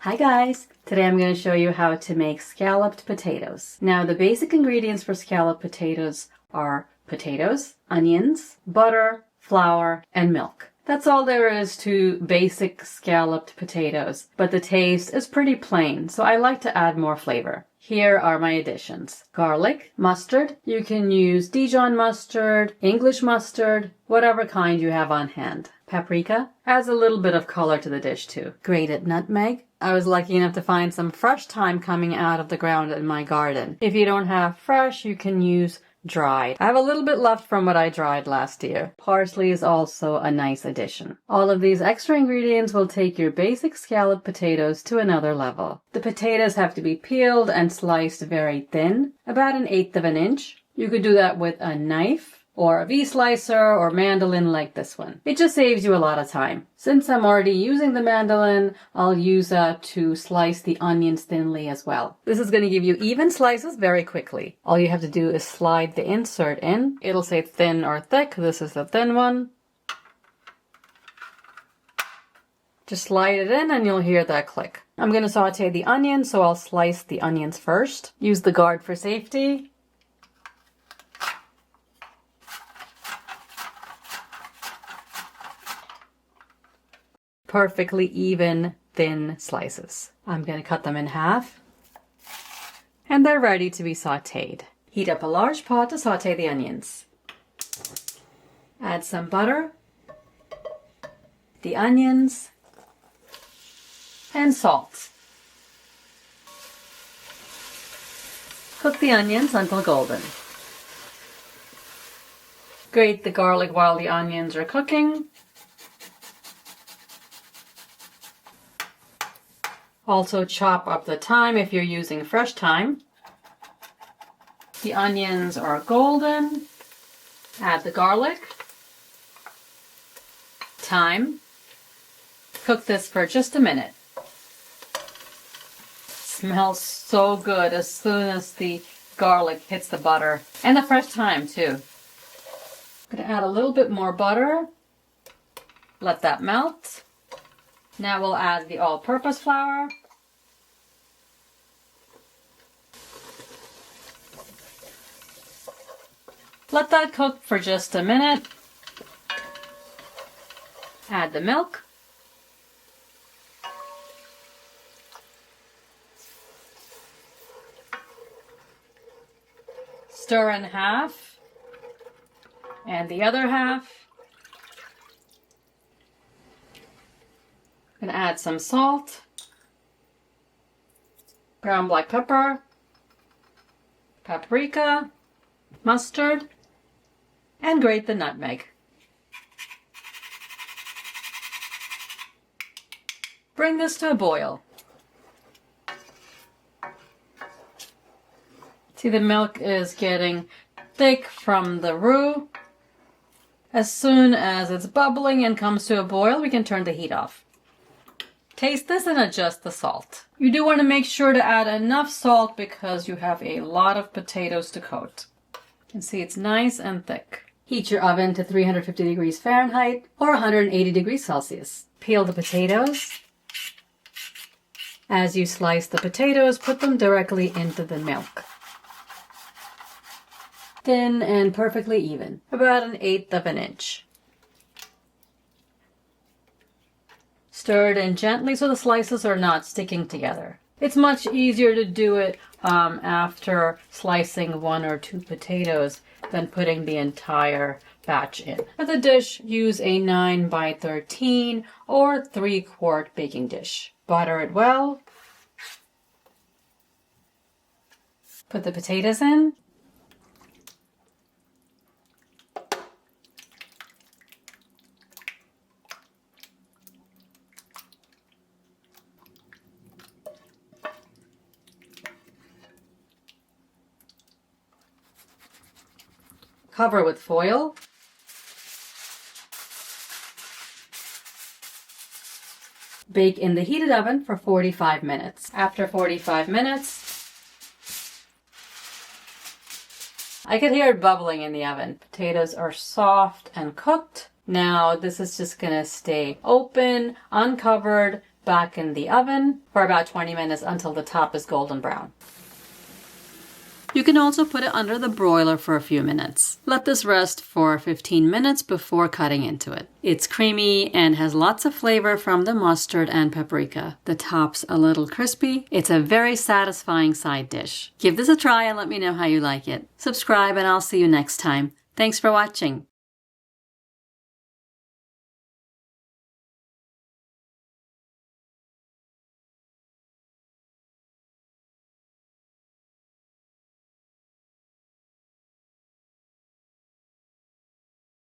Hi guys! Today I'm going to show you how to make scalloped potatoes. Now the basic ingredients for scalloped potatoes are potatoes, onions, butter, flour, and milk. That's all there is to basic scalloped potatoes, but the taste is pretty plain, so I like to add more flavor. Here are my additions. Garlic, mustard, you can use Dijon mustard, English mustard, whatever kind you have on hand. Paprika adds a little bit of color to the dish too. Grated nutmeg. I was lucky enough to find some fresh thyme coming out of the ground in my garden. If you don't have fresh, you can use dried. I have a little bit left from what I dried last year. Parsley is also a nice addition. All of these extra ingredients will take your basic scalloped potatoes to another level. The potatoes have to be peeled and sliced very thin, about 1/8 of an inch. You could do that with a knife or a V-slicer or mandolin like this one. It just saves you a lot of time. Since I'm already using the mandolin, I'll use that to slice the onions thinly as well. This is going to give you even slices very quickly. All you have to do is slide the insert in. It'll say thin or thick. This is the thin one. Just slide it in and you'll hear that click. I'm going to saute the onions, so I'll slice the onions first. Use the guard for safety. Perfectly even, thin slices. I'm going to cut them in half. And they're ready to be sauteed. Heat up a large pot to saute the onions. Add some butter, the onions, and salt. Cook the onions until golden. Grate the garlic while the onions are cooking. Also chop up the thyme if you're using fresh thyme. The onions are golden. Add the garlic, thyme. Cook this for just a minute. Smells so good as soon as the garlic hits the butter. And the fresh thyme too. I'm going to add a little bit more butter. Let that melt. Now we'll add the all-purpose flour. Let that cook for just a minute. Add the milk. Stir in half. And the other half. I'm going to add some salt, ground black pepper, paprika, mustard, and grate the nutmeg. Bring this to a boil. See, the milk is getting thick from the roux. As soon as it's bubbling and comes to a boil, we can turn the heat off. Taste this and adjust the salt. You do want to make sure to add enough salt because you have a lot of potatoes to coat. You can see it's nice and thick. Heat your oven to 350 degrees Fahrenheit or 180 degrees Celsius. Peel the potatoes. As you slice the potatoes, put them directly into the milk. Thin and perfectly even, about 1/8 of an inch. Stir it in gently so the slices are not sticking together. It's much easier to do it after slicing 1 or 2 potatoes than putting the entire batch in. For the dish, use a 9 by 13 or 3-quart baking dish. Butter it well. Put the potatoes in. Cover with foil. Bake in the heated oven for 45 minutes. After 45 minutes, I could hear it bubbling in the oven. Potatoes are soft and cooked. Now this is just gonna stay open, uncovered, back in the oven for about 20 minutes until the top is golden brown. You can also put it under the broiler for a few minutes. Let this rest for 15 minutes before cutting into it. It's creamy and has lots of flavor from the mustard and paprika. The top's a little crispy. It's a very satisfying side dish. Give this a try and let me know how you like it. Subscribe and I'll see you next time. Thanks for watching.